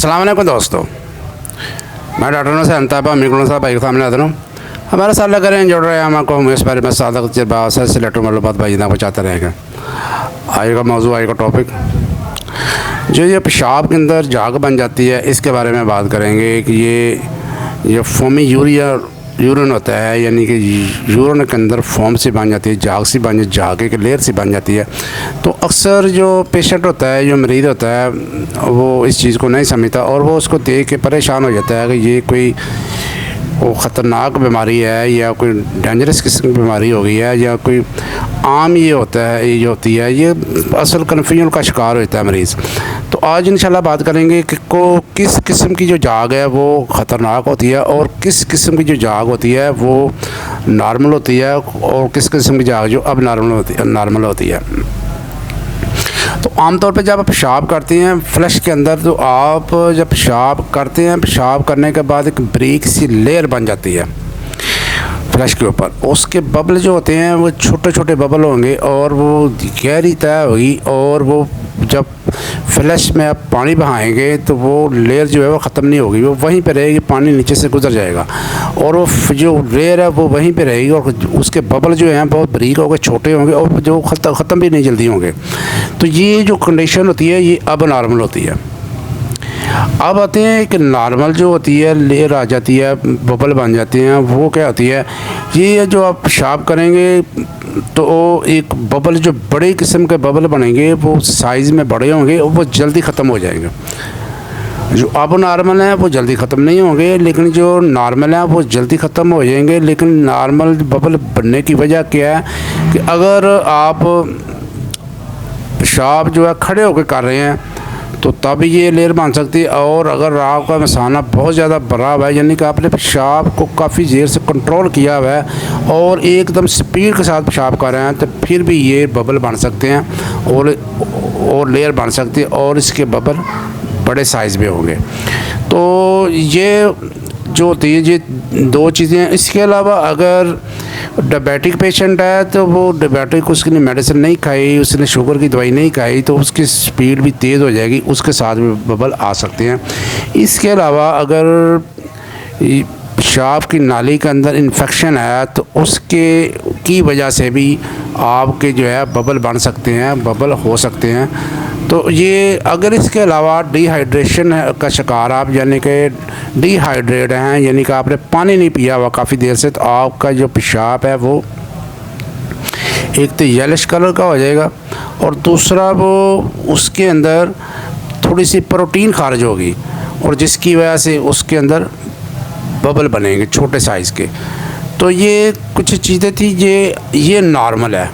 अस्सलाम वालेकुम दोस्तों, मैं डॉक्टर हुसैन ताबा मिकुल साहब भाई के सामने आता हूँ। हमारे साथ लग रहे हैं जुड़ रहे हैं हमको हम इस बारे में सादा से सिलेक्टर मालूमात भाई ना पहुँचाते रहेंगे। आएगा मौजू, आएगा टॉपिक जो ये पेशाब के अंदर झाग बन जाती है, इसके बारे में बात करेंगे कि ये फोमी यूरिन होता है, यानी कि यूरिन के अंदर फोम सी बन जाती है, झाग की लेयर सी बन जाती है। तो अक्सर जो पेशेंट होता है, जो मरीज़ होता है, वो इस चीज़ को नहीं समझता और वो उसको देख के परेशान हो जाता है कि ये कोई ख़तरनाक बीमारी है या कोई डेंजरस किस्म की बीमारी हो गई है या कोई आम ये होती है, ये असल कन्फ्यूजन का शिकार होता है मरीज़। तो आज इंशाल्लाह बात करेंगे कि किस किस्म की जो झाग है वो ख़तरनाक होती है और किस किस्म की जो झाग होती है वो नॉर्मल होती है और किस किस्म की झाग जो अब नॉर्मल होती है। तो आमतौर पे जब आप पेशाब करते हैं फ्लश के अंदर, तो आप जब पेशाब करते हैं, पेशाब करने के बाद एक बारीक सी लेयर बन जाती है फ्लश के ऊपर। उसके बबल जो होते हैं वो छोटे छोटे बबल होंगे और वो गहरी तय होगी और वो जब फ्लश में आप पानी बहाएंगे तो वो लेयर जो है वो ख़त्म नहीं होगी, वो वहीं पे रहेगी, पानी नीचे से गुजर जाएगा और वो जो लेयर है वो वहीं पे रहेगी और उसके बबल जो हैं बहुत बारीक होंगे, छोटे होंगे और जो ख़त्म भी नहीं जल्दी होंगे। तो ये जो कंडीशन होती है ये अब नॉर्मल होती है। अब आते हैं कि नॉर्मल जो होती है, लेयर आ जाती है, बबल बन जाते हैं, वो क्या होती है, ये जो आप पेशाब करेंगे तो एक बबल जो बड़े किस्म के बबल बनेंगे वो साइज़ में बड़े होंगे और वो जल्दी ख़त्म हो जाएंगे। जो अब नॉर्मल है वो जल्दी ख़त्म नहीं होंगे, लेकिन जो नॉर्मल है वो जल्दी ख़त्म हो जाएंगे। लेकिन नॉर्मल बबल बनने की वजह क्या है कि अगर आप पेशाब जो है खड़े होकर कर रहे हैं तो तब ये लेयर बन सकती है, और अगर आपका मसाना बहुत ज़्यादा भरा हुआ है, यानी कि आपने पेशाब को काफ़ी देर से कंट्रोल किया हुआ है और एकदम स्पीड के साथ पेशाब कर रहे हैं, तो फिर भी ये बबल बन सकते हैं और लेयर बन सकती है और इसके बबल बड़े साइज़ में होंगे। तो ये जो होती है ये दो चीज़ें हैं। इसके अलावा अगर डायबिटिक पेशेंट है तो वो डायबिटिक उसके लिए मेडिसिन नहीं खाई, उसने शुगर की दवाई नहीं खाई, तो उसकी स्पीड भी तेज़ हो जाएगी, उसके साथ भी बबल आ सकते हैं। इसके अलावा अगर पेशाब की नाली के अंदर इन्फेक्शन है तो उसके की वजह से भी आपके जो है बबल बन सकते हैं, बबल हो सकते हैं। तो ये अगर इसके अलावा डिहाइड्रेशन का शिकार आप, यानी कि डिहाइड्रेट हैं, यानी कि आपने पानी नहीं पिया हुआ काफ़ी देर से, तो आपका जो पेशाब है वो एक तो येलिश कलर का हो जाएगा और दूसरा वो उसके अंदर थोड़ी सी प्रोटीन खारिज होगी और जिसकी वजह से उसके अंदर बबल बनेंगे छोटे साइज़ के। तो ये कुछ चीज़ें थी, ये नॉर्मल है।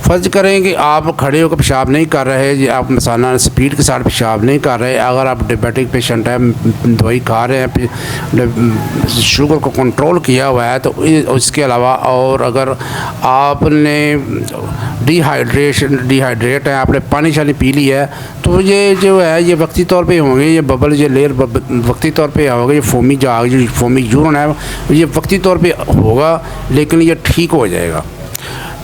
फ़र्ज़ करें कि आप खड़े होकर पेशाब नहीं कर रहे, आप मसाना स्पीड के साथ पेशाब नहीं कर रहे, अगर आप डायबिटिक पेशेंट हैं, दवाई खा रहे हैं, शुगर को कंट्रोल किया हुआ है, तो इसके अलावा और अगर आपने डिहाइड्रेट है, आपने पानी शानी पी लिया है, तो ये जो है ये वक्ती तौर पे होंगे, ये बबल ये लेयर वक्ती तौर पे होगा, ये फोमी झाग जो फोमी यूरिन है ये वक्ती तौर पे होगा, लेकिन ये ठीक हो जाएगा।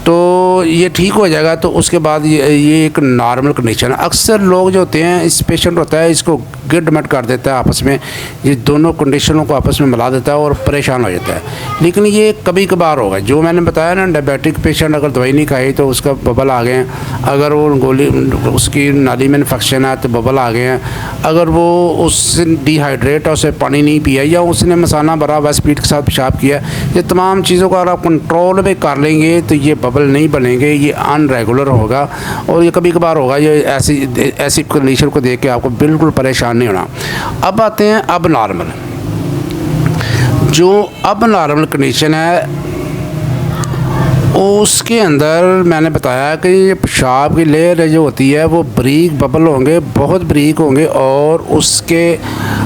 तो ये ठीक हो जाएगा तो उसके बाद ये एक नॉर्मल कंडीशन है। अक्सर लोग जो होते हैं, इस पेशेंट होता है इसको गिडमट कर देता है आपस में, ये दोनों कंडीशनों को आपस में मिला देता है और परेशान हो जाता है। लेकिन ये कभी कभार होगा, जो मैंने बताया ना, डायबिटिक पेशेंट अगर दवाई नहीं खाई तो उसका बबल आ गए हैं, अगर वो गोली उसकी नाली में इन्फेक्शन है तो बबल आ गए हैं, अगर वो उससे डिहाइड्रेट है, उसे पानी नहीं पिया या उसने मसाना भरा हुआ स्पीड के साथ पेशाब किया, ये तमाम चीज़ों को अगर आप कंट्रोल में कर लेंगे तो ये बबल नहीं बनेंगे, ये अनरेगुलर होगा और ये कभी कभार होगा। ये ऐसी कंडीशन को देख के आपको बिल्कुल परेशान नहीं होना। अब आते हैं अब नॉर्मल। जो अब नॉर्मल कंडीशन है उसके अंदर मैंने बताया कि ये पेशाब की लेयर जो होती है वो बारीक बबल होंगे, बहुत बारीक होंगे और उसके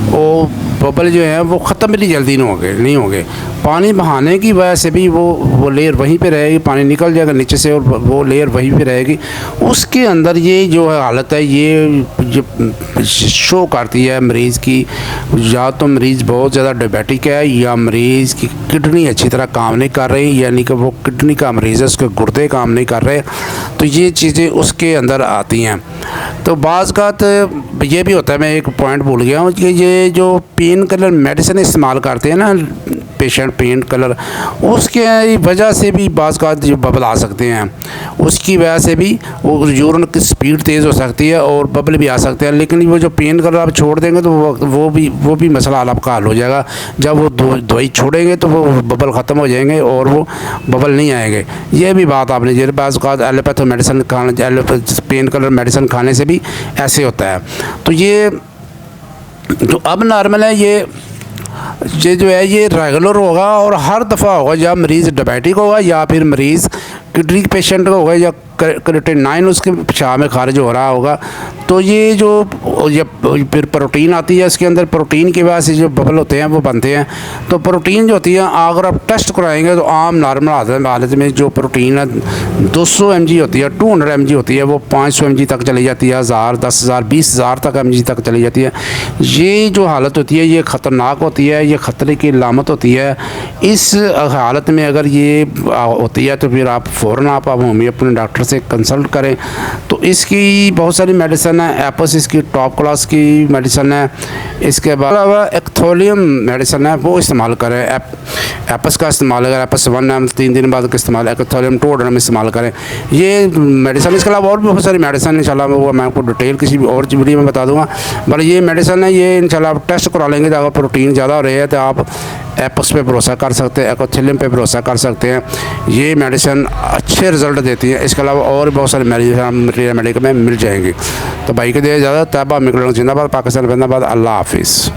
वो बबल जो हैं वो ख़त्म भी जल्दी नहीं होंगे। पानी बहाने की वजह से भी वो लेयर वहीं पे रहेगी, पानी निकल जाएगा नीचे से और वो लेयर वहीं पे रहेगी। उसके अंदर ये जो है हालत है ये जो शो करती है मरीज़ की, या तो मरीज़ बहुत ज़्यादा डायबिटिक है या मरीज़ की किडनी अच्छी तरह काम नहीं कर रही, यानी कि वो किडनी का मरीज़ है, उसके गुर्दे काम नहीं कर रहे, तो ये चीज़ें उसके अंदर आती हैं। तो बाज़ का ये भी होता है, मैं एक पॉइंट भूल गया हूँ कि ये जो पेन किलर मेडिसिन इस्तेमाल करते हैं ना पेशेंट, पेन किलर, उसके वजह से भी बाज़ का जो बबल आ सकते हैं, उसकी वजह से भी वो यूरिन की स्पीड तेज़ हो सकती है और बबल भी आ सकते हैं। लेकिन वो जो पेन किलर आप छोड़ देंगे तो वो भी मसला आपका हल हो जाएगा। जब वो दवाई छोड़ेंगे तो वो बबल ख़त्म हो जाएंगे और वो बबल नहीं आएंगे। ये भी बात आपने जैसे बाज़ का एलोपैथी मेडिसिन खाने, पेन किलर मेडिसिन खाने से भी ऐसे होता है। तो ये जो अब नॉर्मल है ये जो है ये रेगुलर होगा और हर दफ़ा होगा, जब मरीज़ डायबिटिक होगा या फिर मरीज़ किडनी पेशेंट होगा या क्रिएटिनिन उसके पेशाब में खारिज हो रहा होगा, तो ये जो फिर प्रोटीन आती है इसके अंदर, प्रोटीन की वजह से जो बबल होते हैं वो बनते हैं। तो प्रोटीन जो होती है अगर आप टेस्ट कराएंगे तो आम नॉर्मल हालत में जो प्रोटीन है 200 mg होती है, 200 mg होती है, वो 500 mg तक चली जाती है, 1000, 10,000, 20,000 तक mg तक चली जाती है। ये जो हालत होती है ये ख़तरनाक होती है, ये ख़तरे की लामत होती है। इस हालत में अगर ये होती है तो फिर आप फ़ौरन आप होम्योपैथी डॉक्टर से कंसल्ट करें। तो इसकी बहुत सारी मेडिसिन है, एपस इसकी टॉप क्लास की मेडिसिन है। इसके बाद एक्थोलियम मेडिसिन है वो इस्तेमाल करें, एपस का इस्तेमाल करें, एपस 1 mg 3 दिन बाद का इस्तेमाल, एक्थोलियम 200 mg इस्तेमाल करें ये मेडिसिन। इसके अलावा और भी बहुत सारी मेडिसिन इंशाल्लाह वो मैं आपको डिटेल किसी भी और वीडियो में बता दूँगा। पर ये मेडिसिन है ये इंशाल्लाह आप टेस्ट करा लेंगे तो अगर प्रोटीन ज़्यादा हो रही है तो आप एपस पे भरोसा कर सकते हैं, एक्थोलियम पे भरोसा कर सकते हैं। ये मेडिसिन अच्छे रिज़ल्ट देती है। इसके अलावा और बहुत सारी मेडिसिन मेडिकल में मिल जाएंगी। तो भाई के दिए ज़्यादा तैयबा जिंदाबाद, पाकिस्तान जिंदाबाद, अल्लाह हाफिज़।